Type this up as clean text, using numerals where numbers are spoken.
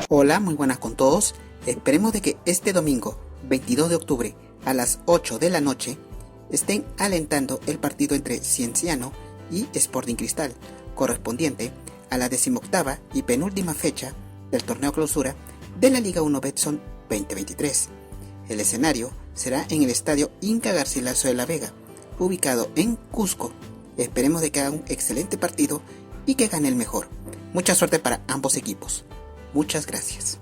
Hola, muy buenas con todos. Esperemos de que este domingo, 22 de octubre, a las 8 de la noche, estén alentando el partido entre Cienciano y Sporting Cristal, correspondiente a la 18ª y penúltima fecha del torneo clausura de la Liga 1 Betson 2023. El escenario será en el estadio Inca Garcilaso de la Vega, ubicado en Cusco. Esperemos de que haga un excelente partido y que gane el mejor. Mucha suerte para ambos equipos. Muchas gracias.